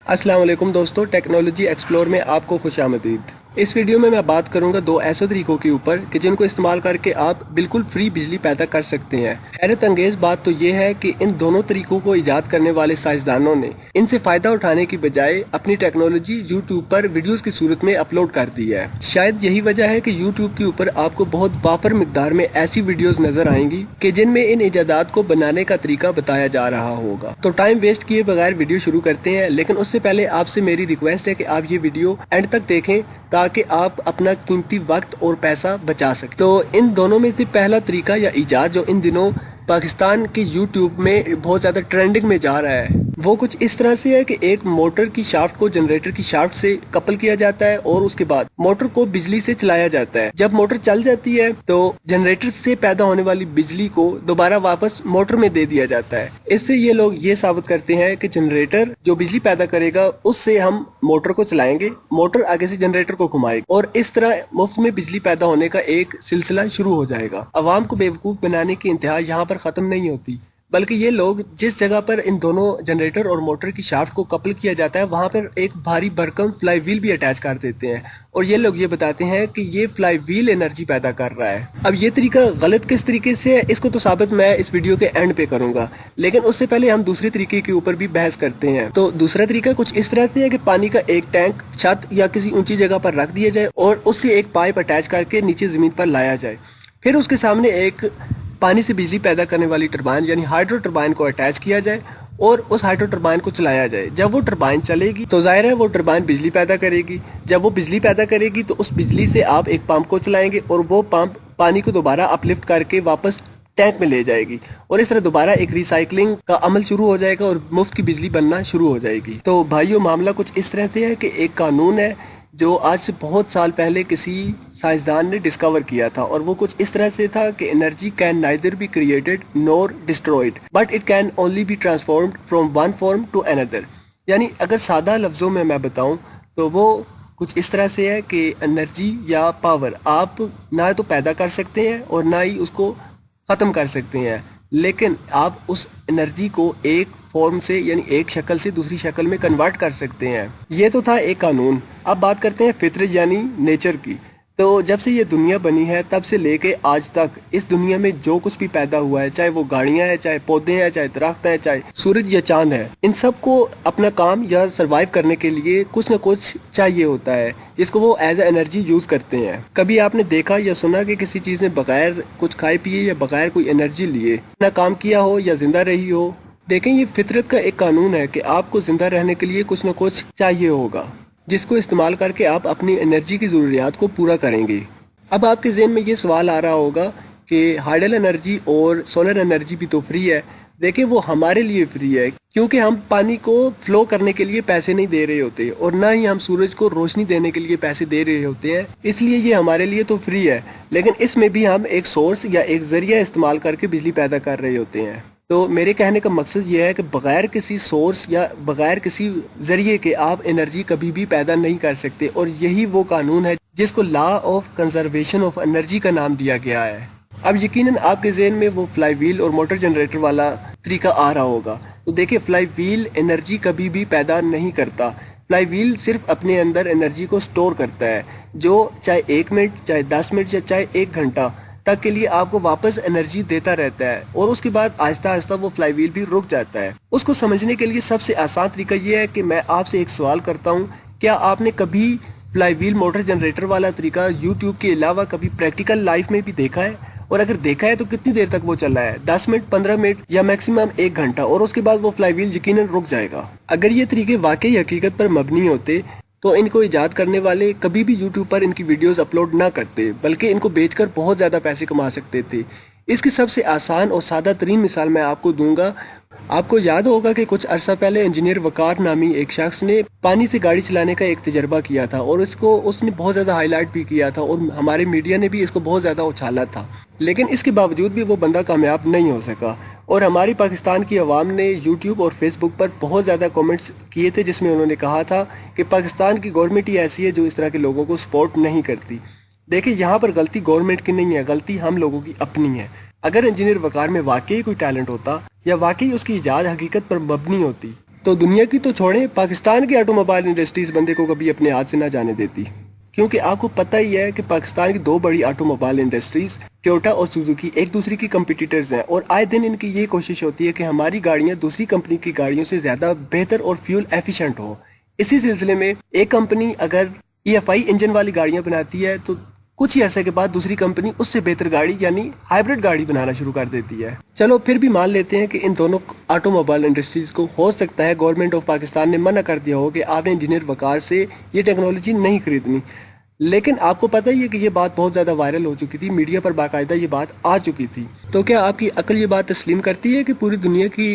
अस्सलाम वालेकुम दोस्तों, टेक्नोलॉजी एक्सप्लोर में आपको खुश आमदीद। इस वीडियो में मैं बात करूंगा दो ऐसे तरीकों के ऊपर कि जिनको इस्तेमाल करके आप बिल्कुल फ्री बिजली पैदा कर सकते हैं। हैरत अंगेज बात तो ये है कि इन दोनों तरीकों को इजाद करने वाले साइंसदानों ने इनसे फायदा उठाने की बजाय अपनी टेक्नोलॉजी यूट्यूब पर वीडियोस की सूरत में अपलोड कर दी है। शायद यही वजह है कि यूट्यूब के ऊपर आपको बहुत वाफर मिकदार में ऐसी वीडियोस नजर आएंगी कि जिनमें इन इजादात को बनाने का तरीका बताया जा रहा होगा। तो टाइम वेस्ट किए बगैर वीडियो शुरू करते हैं, लेकिन उससे पहले आपसे मेरी रिक्वेस्ट है कि आप ये वीडियो एंड तक देखें ताकि आप अपना कीमती वक्त और पैसा बचा सकें। तो इन दोनों में से पहला तरीका या इजाद जो इन दिनों पाकिस्तान के यूट्यूब में बहुत ज़्यादा ट्रेंडिंग में जा रहा है, वो कुछ इस तरह से है कि एक मोटर की शाफ्ट को जनरेटर की शाफ्ट से कपल किया जाता है और उसके बाद मोटर को बिजली से चलाया जाता है। जब मोटर चल जाती है तो जनरेटर से पैदा होने वाली बिजली को दोबारा वापस मोटर में दे दिया जाता है। इससे ये लोग ये साबित करते हैं कि जनरेटर जो बिजली पैदा करेगा उससे हम मोटर को चलाएंगे, मोटर आगे से जनरेटर को घुमाएगी और इस तरह मुफ्त में बिजली पैदा होने का एक सिलसिला शुरू हो जाएगा। अवाम को बेवकूफ बनाने की इंतहा यहाँ पर खत्म नहीं होती, बल्कि ये लोग जिस जगह पर इन दोनों जनरेटर और मोटर की शाफ्ट को कपल किया जाता है वहां पर एक भारी भरकम फ्लाई व्हील भी अटैच कर देते हैं और ये लोग ये बताते हैं कि ये फ्लाई व्हील एनर्जी पैदा कर रहा है। अब ये तरीका गलत किस तरीके से है इसको तो साबित मैं इस वीडियो के एंड पे करूंगा, लेकिन उससे पहले हम दूसरे तरीके के ऊपर भी बहस करते हैं। तो दूसरा तरीका कुछ इस तरह से है कि पानी का एक टैंक छत या किसी ऊंची जगह पर रख दिया जाए और उससे एक पाइप अटैच करके नीचे जमीन पर लाया जाए, फिर उसके सामने एक पानी से बिजली पैदा करने वाली टरबाइन यानी हाइड्रो टरबाइन को अटैच किया जाए और उस हाइड्रो टरबाइन को चलाया जाए। जब वो टरबाइन चलेगी तो जाहिर है वो टरबाइन बिजली पैदा करेगी। जब वो बिजली पैदा करेगी तो उस बिजली से आप एक पंप को चलाएंगे और वो पंप पानी को दोबारा अपलिफ्ट करके वापस टैंक में ले जाएगी और इस तरह दोबारा एक रिसाइकलिंग का अमल शुरू हो जाएगा और मुफ्त की बिजली बनना शुरू हो जाएगी। तो भाइयों, मामला कुछ इस तरह से है कि एक कानून है जो आज से बहुत साल पहले किसी साइंसदान ने डिस्कवर किया था और वो कुछ इस तरह से था कि energy can neither be created nor destroyed but it can only be transformed from one form to another. यानी अगर सादा लफ्ज़ों में मैं बताऊं तो वो कुछ इस तरह से है कि एनर्जी या पावर आप ना तो पैदा कर सकते हैं और ना ही उसको ख़त्म कर सकते हैं, लेकिन आप उस एनर्जी को एक फॉर्म से यानी एक शक्ल से दूसरी शक्ल में कन्वर्ट कर सकते हैं। ये तो था एक कानून। अब बात करते हैं फितरत यानी नेचर की। तो जब से ये दुनिया बनी है तब से लेके आज तक इस दुनिया में जो कुछ भी पैदा हुआ है, चाहे वो गाड़ियां हैं, चाहे पौधे हैं, चाहे दरख्त हैं, चाहे सूरज या चांद है, इन सब को अपना काम या सरवाइव करने के लिए कुछ न कुछ चाहिए होता है जिसको वो एज ए एनर्जी यूज करते हैं। कभी आपने देखा या सुना कि किसी चीज ने बगैर कुछ खाए पिए या बगैर कोई एनर्जी लिए अपना काम किया हो या जिंदा रही हो? देखें, ये फितरत का एक कानून है कि आपको जिंदा रहने के लिए कुछ न कुछ चाहिए होगा जिसको इस्तेमाल करके आप अपनी एनर्जी की ज़रूरियात को पूरा करेंगे। अब आपके ज़हन में ये सवाल आ रहा होगा कि हाइडल एनर्जी और सोलर एनर्जी भी तो फ्री है। देखिए, वो हमारे लिए फ्री है क्योंकि हम पानी को फ्लो करने के लिए पैसे नहीं दे रहे होते और ना ही हम सूरज को रोशनी देने के लिए पैसे दे रहे होते हैं, इसलिए ये हमारे लिए तो फ्री है। लेकिन इसमें भी हम एक सोर्स या एक ज़रिया इस्तेमाल करके बिजली पैदा कर रहे होते हैं। तो मेरे कहने का मकसद ये है कि बगैर किसी सोर्स या बगैर किसी जरिए के आप एनर्जी कभी भी पैदा नहीं कर सकते और यही वो कानून है जिसको law of conservation of energy का नाम दिया गया है। अब यकीनन आपके ज़हन में वो फ्लाई व्हील और मोटर जनरेटर वाला तरीका आ रहा होगा। तो देखिए, फ्लाई व्हील एनर्जी कभी भी पैदा नहीं करता। फ्लाई व्हील सिर्फ अपने अंदर एनर्जी को स्टोर करता है जो चाहे 1 मिनट, चाहे 10 मिनट या चाहे 1 घंटा तक के लिए आपको वापस एनर्जी देता रहता है और उसके बाद आहिस्ता आहिस्ता वो फ्लाई व्हील भी रुक जाता है। उसको समझने के लिए सबसे आसान तरीका ये है कि मैं आपसे एक सवाल करता हूँ, क्या आपने कभी फ्लाई व्हील मोटर जनरेटर वाला तरीका यूट्यूब के अलावा कभी प्रैक्टिकल लाइफ में भी देखा है? और अगर देखा है तो कितनी देर तक वो चल रहा है? 10 मिनट, 15 मिनट या मैक्सिमम 1 घंटा, और उसके बाद वो फ्लाई व्हील यकीनन रुक जाएगा। अगर ये तरीके वाकई हकीकत पर मबनी होते तो इनको इजाद करने वाले कभी भी यूट्यूब पर इनकी वीडियोस अपलोड ना करते, बल्कि इनको बेचकर बहुत ज़्यादा पैसे कमा सकते थे। इसकी सबसे आसान और सादा तरीन मिसाल मैं आपको दूंगा। आपको याद होगा कि कुछ अरसा पहले इंजीनियर वकार नामी एक शख्स ने पानी से गाड़ी चलाने का एक तजर्बा किया था और उसने बहुत ज़्यादा हाईलाइट भी किया था और हमारे मीडिया ने भी इसको बहुत ज़्यादा उछाला था, लेकिन इसके बावजूद भी वो बंदा कामयाब नहीं हो सका। और हमारी पाकिस्तान की आवाम ने यूट्यूब और फेसबुक पर बहुत ज़्यादा कमेंट्स किए थे जिसमें उन्होंने कहा था कि पाकिस्तान की गवर्नमेंट ही ऐसी है जो इस तरह के लोगों को सपोर्ट नहीं करती। देखिए, यहाँ पर गलती गवर्नमेंट की नहीं है, गलती हम लोगों की अपनी है। अगर इंजीनियर वकार में वाकई कोई टैलेंट होता या वाकई उसकी इजाद हकीकत पर मबनी होती तो दुनिया की तो छोड़ें, पाकिस्तान की ऑटोमोबाइल इंडस्ट्री इस बंदे को कभी अपने हाथ से ना जाने देती, क्योंकि आपको पता ही है कि पाकिस्तान की दो बड़ी ऑटोमोबाइल इंडस्ट्रीज टोयोटा और सुजुकी एक दूसरे की कंपटीटर्स हैं, और आए दिन इनकी ये कोशिश होती है कि हमारी गाड़ियां दूसरी कंपनी की गाड़ियों से ज़्यादा बेहतर और फ्यूल एफिशिएंट हो। इसी सिलसिले में एक कंपनी अगर EFI इंजन वाली गाड़ियां बनाती है तो कुछ ही ऐसे के बाद दूसरी कंपनी उससे बेहतर गाड़ी यानी हाइब्रिड गाड़ी बनाना शुरू कर देती है। चलो फिर भी मान लेते हैं कि इन दोनों ऑटोमोबाइल इंडस्ट्रीज को हो सकता है गवर्नमेंट ऑफ पाकिस्तान ने मना कर दिया हो कि आपने इंजीनियर वकार से ये टेक्नोलॉजी नहीं खरीदनी, लेकिन आपको पता ही है कि ये बात बहुत ज़्यादा वायरल हो चुकी थी, मीडिया पर बाकायदा ये बात आ चुकी थी। तो क्या आपकी अक्ल ये बात तस्लीम करती है कि पूरी दुनिया की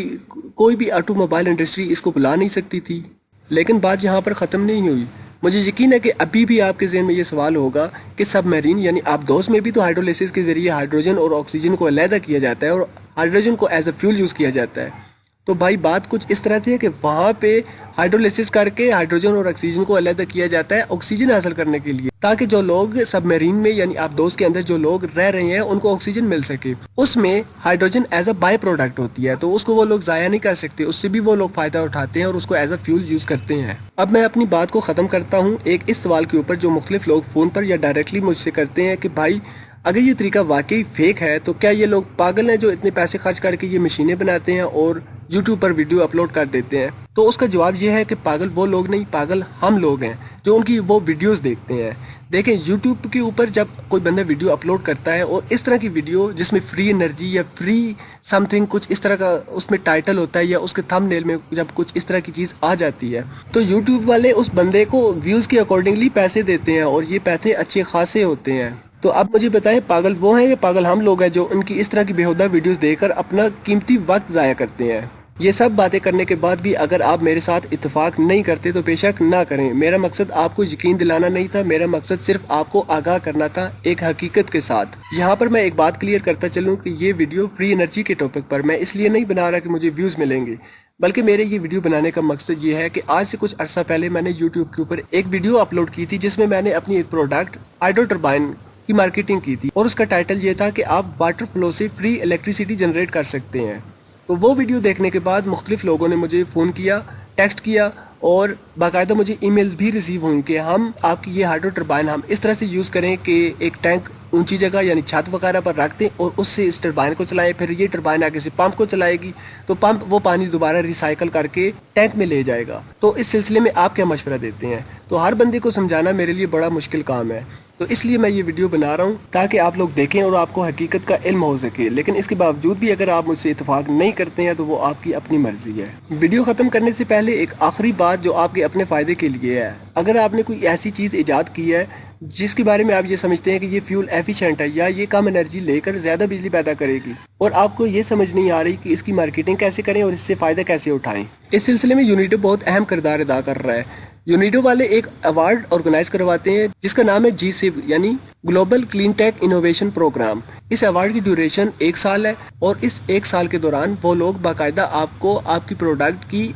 कोई भी ऑटोमोबाइल इंडस्ट्री इसको बुला नहीं सकती थी? लेकिन बात यहाँ पर ख़त्म नहीं हुई। मुझे यकीन है कि अभी भी आपके ज़हन में ये सवाल होगा कि सबमरीन यानी आबदोस में भी तो हाइड्रोलिसिस के ज़रिए हाइड्रोजन और ऑक्सीजन को अलहदा किया जाता है और हाइड्रोजन को एज अ फ्यूल यूज़ किया जाता है। तो भाई बात कुछ इस तरह से है कि वहाँ पे हाइड्रोलिसिस करके हाइड्रोजन और ऑक्सीजन को अलग किया जाता है ऑक्सीजन हासिल करने के लिए, ताकि जो लोग सबमरीन में यानी आबदोस के अंदर जो लोग रह रहे हैं उनको ऑक्सीजन मिल सके। उसमें hydrogen as a by product होती है, तो उसको वो लोग ज़ाया नहीं कर सकते, उससे भी वो लोग फ़ायदा उठाते हैं और उसको एज अ फ्यूल यूज़ करते हैं। अब मैं अपनी बात को ख़त्म करता हूँ एक इस सवाल के ऊपर जो मुख्तलिफ लोग फ़ोन पर या डायरेक्टली मुझसे करते हैं कि भाई अगर ये तरीका वाकई फेक है तो क्या ये लोग पागल हैं जो इतने पैसे खर्च करके ये मशीनें बनाते हैं और YouTube पर वीडियो अपलोड कर देते हैं? तो उसका जवाब ये है कि पागल वो लोग नहीं, पागल हम लोग हैं जो उनकी वो वीडियोस देखते हैं। देखें, YouTube के ऊपर जब कोई बंदा वीडियो अपलोड करता है और इस तरह की वीडियो जिसमें फ्री एनर्जी या फ्री समथिंग कुछ इस तरह का उसमें टाइटल होता है या उसके थंबनेल में जब कुछ इस तरह की चीज़ आ जाती है तो YouTube वाले उस बंदे को व्यूज़ के अकॉर्डिंगली पैसे देते हैं और ये पैसे अच्छे खासे होते हैं। तो आप मुझे बताएं, पागल वो हैं या पागल हम लोग हैं जो उनकी इस तरह की बेहुदा वीडियोस देखकर अपना कीमती वक्त ज़ाया करते हैं? ये सब बातें करने के बाद भी अगर आप मेरे साथ इत्तेफाक नहीं करते तो बेशक ना करें। मेरा मकसद आपको यकीन दिलाना नहीं था, मेरा मकसद सिर्फ आपको आगाह करना था एक हकीकत के साथ। यहाँ पर मैं एक बात क्लियर करता चलूँ कि ये वीडियो फ्री एनर्जी के टॉपिक पर मैं इसलिए नहीं बना रहा कि मुझे व्यूज़ मिलेंगे, बल्कि मेरे ये वीडियो बनाने का मकसद ये है कि आज से कुछ अरसा पहले मैंने यूट्यूब के ऊपर एक वीडियो अपलोड की थी जिसमें मैंने अपनी एक प्रोडक्ट हाइड्रो टर्बाइन की मार्केटिंग की थी और उसका टाइटल ये था कि आप वाटर फ्लो से फ्री इलेक्ट्रिसिटी जनरेट कर सकते हैं। तो वो वीडियो देखने के बाद मुख्तलिफ लोगों ने मुझे फ़ोन किया, टेक्स्ट किया और बाकायदा मुझे ईमेल्स भी रिसीव हुई कि हम आपकी ये हाइड्रो टर्बाइन हम इस तरह से यूज़ करें कि एक टैंक ऊंची जगह यानी छत वगैरह पर रख दें और उससे इस टर्बाइन को चलाएं, फिर ये टर्बाइन आगे से पंप को चलाएगी तो पंप वो पानी दोबारा रिसाइकल करके टैंक में ले जाएगा। तो इस सिलसिले में आप क्या मशवरा देते हैं? तो हर बंदे को समझाना मेरे लिए बड़ा मुश्किल काम है, तो इसलिए मैं ये वीडियो बना रहा हूँ ताकि आप लोग देखें और आपको हकीकत का इल्म हो सके। लेकिन इसके बावजूद भी अगर आप मुझसे इत्तेफाक नहीं करते हैं तो वो आपकी अपनी मर्जी है। वीडियो ख़त्म करने से पहले एक आखिरी बात जो आपके अपने फ़ायदे के लिए है, अगर आपने कोई ऐसी चीज़ ईजाद की है जिसके बारे में आप ये समझते हैं कि ये फ्यूल एफिशिएंट है या ये कम एनर्जी लेकर ज़्यादा बिजली पैदा करेगी और आपको ये समझ नहीं आ रही कि इसकी मार्केटिंग कैसे करें और इससे फ़ायदा कैसे उठाएं, इस सिलसिले में यूनिडो बहुत अहम किरदार अदा कर रहा है। यूनिडो वाले एक अवार्ड ऑर्गेनाइज करवाते हैं जिसका नाम है GSIP यानी global clean tech innovation programme. इस अवार्ड की ड्यूरेशन 1 साल है और इस 1 साल के दौरान वो लोग बाकायदा आपको आपकी प्रोडक्ट की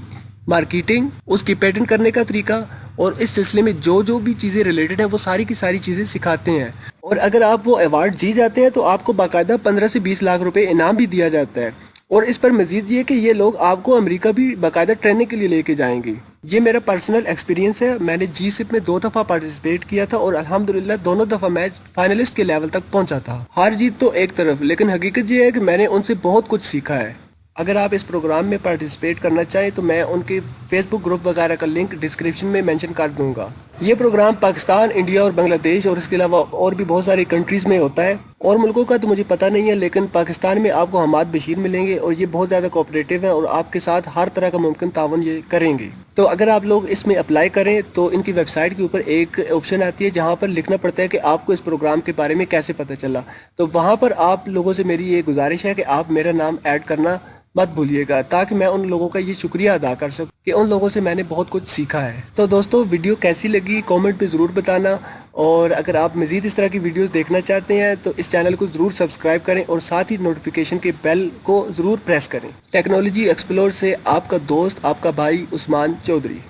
मार्केटिंग, उसकी पेटेंट करने का तरीका और इस सिलसिले में जो भी चीज़ें रिलेटेड है वो सारी की सारी चीज़ें सिखाते हैं। और अगर आप वो अवार्ड जीत जाते हैं तो आपको बाकायदा 15 से 20 लाख रुपए इनाम भी दिया जाता है। और इस पर मजीद ये कि ये लोग आपको अमेरिका भी बाकायदा ट्रेनिंग के लिए लेके जाएंगे। ये मेरा पर्सनल एक्सपीरियंस है। मैंने GSIP में 2 दफ़ा पार्टिसिपेट किया था और अल्हम्दुलिल्लाह दोनों दफ़ा मैच फाइनलिस्ट के लेवल तक पहुंचा था। हार जीत तो एक तरफ, लेकिन हकीकत ये है कि मैंने उनसे बहुत कुछ सीखा है। अगर आप इस प्रोग्राम में पार्टिसिपेट करना चाहें तो मैं उनके फेसबुक ग्रुप वगैरह का लिंक डिस्क्रिप्शन में मेंशन कर दूंगा। ये प्रोग्राम पाकिस्तान, इंडिया और बांग्लादेश और इसके अलावा और भी बहुत सारी कंट्रीज़ में होता है और मुल्कों का तो मुझे पता नहीं है, लेकिन पाकिस्तान में आपको हमाद बशीर मिलेंगे और ये बहुत ज़्यादा कोऑपरेटिव हैं और आपके साथ हर तरह का मुमकिन तावन ये करेंगे। तो अगर आप लोग इसमें अप्लाई करें तो इनकी वेबसाइट के ऊपर एक ऑप्शन आती है जहाँ पर लिखना पड़ता है कि आपको इस प्रोग्राम के बारे में कैसे पता चला। तो वहाँ पर आप लोगों से मेरी ये गुजारिश है कि आप मेरा नाम ऐड करना मत भूलिएगा ताकि मैं उन लोगों का ये शुक्रिया अदा कर सकूं कि उन लोगों से मैंने बहुत कुछ सीखा है। तो दोस्तों, वीडियो कैसी लगी कमेंट पे ज़रूर बताना और अगर आप मज़ीद इस तरह की वीडियोस देखना चाहते हैं तो इस चैनल को ज़रूर सब्सक्राइब करें और साथ ही नोटिफिकेशन के बेल को ज़रूर प्रेस करें। टेक्नोलॉजी एक्सप्लोर से आपका दोस्त, आपका भाई उस्मान चौधरी।